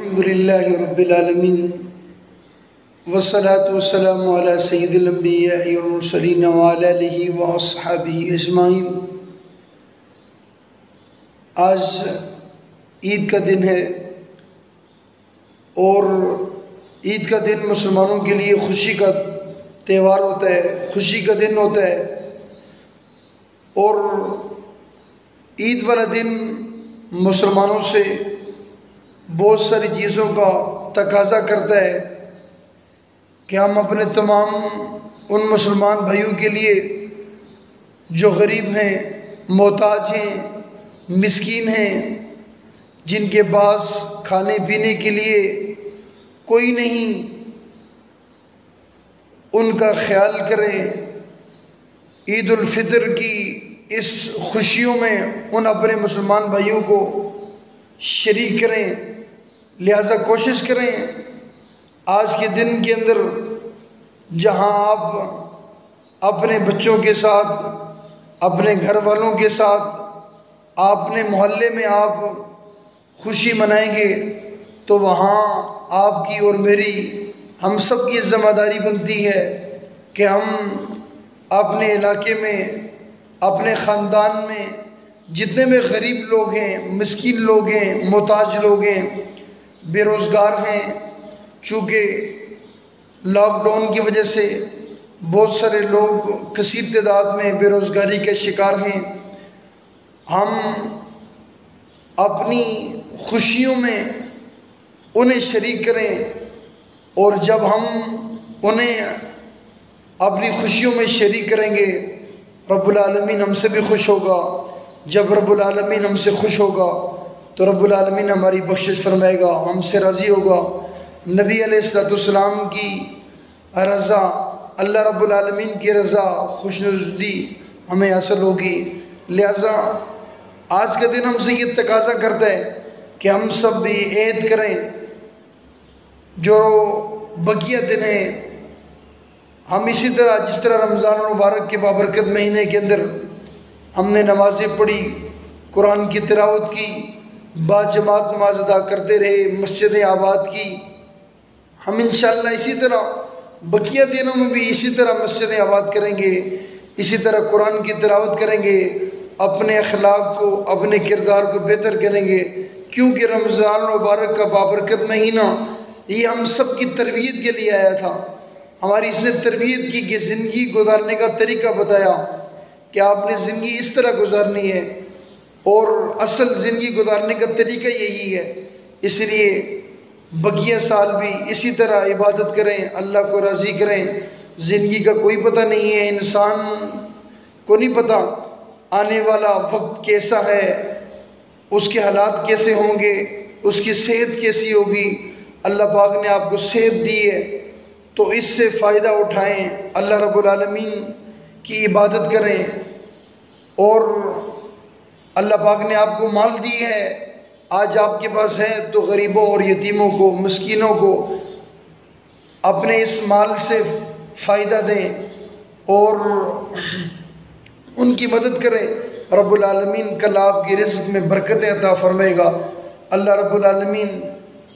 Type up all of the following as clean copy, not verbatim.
الحمدللہ رب العالمین والصلاة والسلام علی سید الانبیاء والمرسلین وعلی آلہ واصحابہ اجمعین۔ آج عید کا دن ہے اور عید کا دن مسلمانوں کے لیے خوشی کا تہوار ہوتا ہے، خوشی کا دن ہوتا ہے، اور عید والا دن مسلمانوں سے بہت ساری چیزوں کا تقاضا کرتا ہے کہ ہم اپنے تمام ان مسلمان بھائیوں کے لیے جو غریب ہیں، محتاج ہیں، مسکین ہیں، جن کے پاس کھانے پینے کے لیے کوئی نہیں، ان کا خیال کریں۔ عید الفطر کی اس خوشیوں میں ان اپنے مسلمان بھائیوں کو شریک کریں، لہذا کوشش کریں آج کے دن کے اندر جہاں آپ اپنے بچوں کے ساتھ، اپنے گھر والوں کے ساتھ، اپنے محلے میں آپ خوشی منائیں گے تو وہاں آپ کی اور میری، ہم سب کی ذمہ داری بنتی ہے کہ ہم اپنے علاقے میں، اپنے خاندان میں جتنے بھی غریب لوگ ہیں، مسکین لوگ ہیں، محتاج لوگ ہیں، بے روزگار ہیں، چونکہ لاک ڈاؤن کی وجہ سے بہت سارے لوگ کثیر تعداد میں بے روزگاری کے شکار ہیں، ہم اپنی خوشیوں میں انہیں شریک کریں، اور جب ہم انہیں اپنی خوشیوں میں شریک کریں گے رب العالمین ہم سے بھی خوش ہوگا۔ جب رب العالمین ہم سے خوش ہوگا تو رب العالمین ہماری بخشش فرمائے گا، ہم سے راضی ہوگا۔ نبی علیہ السلام کی رضا، اللہ رب العالمین کی رضا، خوشنودی ہمیں حاصل ہوگی۔ لہذا آج کا دن ہم سے یہ تقاضا کرتا ہے کہ ہم سب بھی عہد کریں، جو بقیہ دن ہے ہم اسی طرح، جس طرح رمضان المبارک کے بابرکت مہینے کے اندر ہم نے نمازیں پڑھی، قرآن کی تلاوت کی، با جماعت نماز ادا کرتے رہے، مسجدیں آباد کی، ہم انشاءاللہ اسی طرح بقیہ دنوں میں بھی اسی طرح مسجدیں آباد کریں گے، اسی طرح قرآن کی تلاوت کریں گے، اپنے اخلاق کو، اپنے کردار کو بہتر کریں گے، کیونکہ رمضان المبارک کا بابرکت مہینہ یہ ہم سب کی تربیت کے لیے آیا تھا۔ ہماری اس نے تربیت کی کہ زندگی گزارنے کا طریقہ بتایا کہ آپ نے زندگی اس طرح گزارنی ہے، اور اصل زندگی گزارنے کا طریقہ یہی ہے۔ اس لیے بقیہ سال بھی اسی طرح عبادت کریں، اللہ کو راضی کریں۔ زندگی کا کوئی پتہ نہیں ہے، انسان کو نہیں پتہ آنے والا وقت کیسا ہے، اس کے حالات کیسے ہوں گے، اس کی صحت کیسی ہوگی۔ اللہ پاک نے آپ کو صحت دی ہے تو اس سے فائدہ اٹھائیں، اللہ رب العالمین کی عبادت کریں، اور اللہ پاک نے آپ کو مال دی ہے، آج آپ کے پاس ہے تو غریبوں اور یتیموں کو، مسکینوں کو اپنے اس مال سے فائدہ دیں اور ان کی مدد کریں۔ رب العالمین کل آپ کی رزق میں برکتیں عطا فرمائے گا۔ اللہ رب العالمین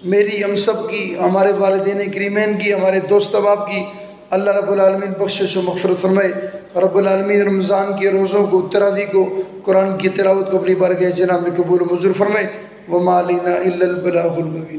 میری، ہم سب کی، ہمارے والدین کریمین کی، ہمارے دوست احباب کی اللہ رب العالمین بخشش و مغفرت فرمائے۔ رب العالمین رمضان کے روزوں کو، تراویح کو، قرآن کی تلاوت کو اپنی بارگاہ جناب میں قبول و منظور فرمائے۔ وما علینا الا البلاغ المبین۔